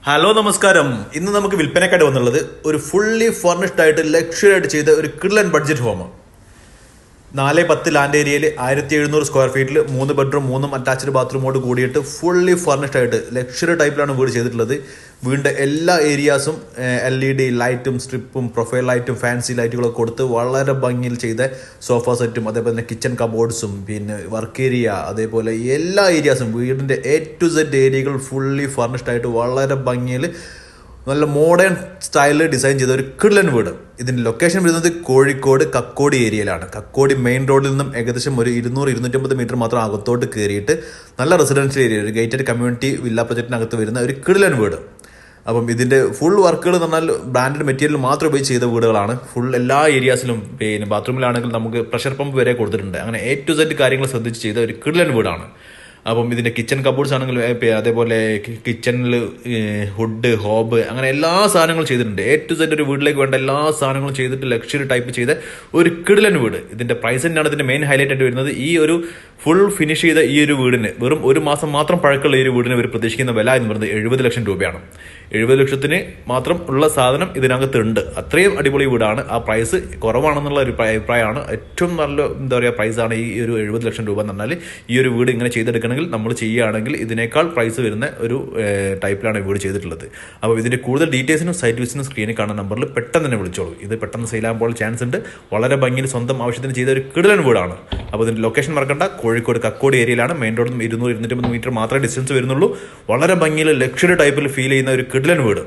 Hello നമസ്കാരം. ഇന്ന് നമുക്ക് വിൽപ്പനക്കായിട്ട് വന്നുള്ളത് ഒരു ഫുള്ളി ഫർണിഷ്ഡ് ആയിട്ട് ലക്ഷറി ആയിട്ട് ചെയ്ത ഒരു കിഡ്ലൻ ബഡ്ജറ്റ് ഹോം. 4-10 ലാൻഡ് ഏരിയയിൽ 1700 സ്ക്വയർ ഫീറ്റിൽ 3 ബെഡ്റൂം 3 അറ്റാച്ച്ഡ് ബാത്റൂമോട് കൂടിയിട്ട് ഫുള്ളി ഫർണിഷ്ഡ് ആയിട്ട് ലക്ഷറി ടൈപ്പിലാണ് വീട് ചെയ്തിട്ടുള്ളത്. വീടിൻ്റെ എല്ലാ ഏരിയാസും LED ലൈറ്റും സ്ട്രിപ്പും പ്രൊഫൈൽ ലൈറ്റും ഫാൻസി ലൈറ്റുകളൊക്കെ കൊടുത്ത് വളരെ ഭംഗിയിൽ ചെയ്ത സോഫ സെറ്റും അതേപോലെ തന്നെ കിച്ചൺ കബോർഡ്സും പിന്നെ വർക്ക് ഏരിയ അതേപോലെ എല്ലാ ഏരിയാസും വീടിൻ്റെ A to Z ഏരിയകൾ ഫുള്ളി ഫർണിഷ്ഡ് ആയിട്ട് വളരെ ഭംഗിയിൽ നല്ല മോഡേൺ സ്റ്റൈലിൽ ഡിസൈൻ ചെയ്ത ഒരു കിഡ്ലൻ വീട്. ഇതിൻ്റെ ലൊക്കേഷൻ വരുന്നത് കോഴിക്കോട് കക്കോടി ഏരിയയിലാണ്. കക്കോടി മെയിൻ റോഡിൽ നിന്നും ഏകദേശം ഒരു 200-250 മീറ്റർ മാത്രം അകത്തോട്ട് കയറിയിട്ട് നല്ല റെസിഡൻഷ്യൽ ഏരിയ, ഒരു ഗേറ്റഡ് കമ്മ്യൂണിറ്റി വില്ല പ്രൊജക്റ്റിനകത്ത് വരുന്ന ഒരു കിഡ്ലൻ വീട്. അപ്പം ഇതിൻ്റെ ഫുൾ വർക്കുകൾ എന്ന് പറഞ്ഞാൽ ബ്രാൻഡഡ് മെറ്റീരിയൽ മാത്രം ഉപയോഗിച്ച് ചെയ്ത വീടുകളാണ്. ഫുൾ എല്ലാ ഏരിയാസിലും പിന്നെ ബാത്റൂമിലാണെങ്കിൽ നമുക്ക് പ്രഷർ പമ്പ് വരെ കൊടുത്തിട്ടുണ്ട്. അങ്ങനെ A to Z കാര്യങ്ങൾ ശ്രദ്ധിച്ച് ചെയ്ത ഒരു കിഡ്ലൻ വീടാണ്. അപ്പം ഇതിൻ്റെ കിച്ചൺ കബോർഡ്സ് ആണെങ്കിൽ അതേപോലെ കിച്ചണിൽ ഹുഡ് ഹോബ് അങ്ങനെ എല്ലാ സാധനങ്ങളും ചെയ്തിട്ടുണ്ട്. A to Z ഒരു വീട്ടിലേക്ക് വേണ്ട എല്ലാ സാധനങ്ങളും ചെയ്തിട്ട് ലക്ഷറി ടൈപ്പ് ചെയ്ത ഒരു കിഡ്ലൻ വീട്. ഇതിൻ്റെ പ്രൈസ് തന്നെയാണ് ഇതിൻ്റെ മെയിൻ ഹൈലൈറ്റ് ആയിട്ട് വരുന്നത്. ഈ ഒരു ഫുൾ ഫിനിഷ് ചെയ്ത ഈ ഒരു വീടിന് വെറും 1 മാസം മാത്രം പഴക്കമുള്ള ഈ ഒരു വീടിന് ഒരു പ്രതീക്ഷിക്കുന്ന വില എന്ന് പറയുന്നത് 70 ലക്ഷം രൂപയാണ്. 70 ലക്ഷത്തിന് മാത്രം ഉള്ള സാധനം ഇതിനകത്തുണ്ട്. അത്രയും അടിപൊളി വീടാണ്. ആ പ്രൈസ് കുറവാണെന്നുള്ള ഒരു അഭിപ്രായമാണ്. ഏറ്റവും നല്ല എന്താ പറയുക പ്രൈസാണ് ഈ ഒരു 70 ലക്ഷം രൂപ എന്ന് പറഞ്ഞാൽ. ഈ ഒരു വീട് ഇങ്ങനെ ചെയ്തെടുക്കണമെങ്കിൽ നമ്മൾ ചെയ്യുകയാണെങ്കിൽ ഇതിനേക്കാൾ പ്രൈസ് വരുന്ന ഒരു ടൈപ്പിലാണ് ഈ വീട് ചെയ്തിട്ടുള്ളത്. അപ്പോൾ ഇതിൻ്റെ കൂടുതൽ ഡീറ്റെയിൽസിനും സൈറ്റ് വിസിറ്റിനും സ്ക്രീനിൽ കാണുന്ന നമ്പറിൽ പെട്ടെന്ന് തന്നെ വിളിച്ചോളൂ. ഇത് പെട്ടെന്ന് സെയിലാകുമ്പോൾ ചാൻസ് ഉണ്ട്. വളരെ ഭംഗിയിൽ സ്വന്തം ആവശ്യത്തിന് ചെയ്ത ഒരു കിഡ്ലൻ വീടാണ്. അപ്പോൾ ഇതിൻ്റെ ലൊക്കേഷൻ മറക്കണ്ട, കോഴിക്കോട് കക്കോടി ഏരിയയിലാണ്. മെയിൻ റോഡിൽ നിന്ന് 200-250 മീറ്റർ മാത്രമേ ഡിസ്റ്റൻസ് വരുന്നുള്ളൂ. വളരെ ഭംഗിയിൽ ലക്ഷറി ടൈപ്പിൽ ഫീൽ ചെയ്യുന്ന ഒരു കിഡ്ലൻ വീട്.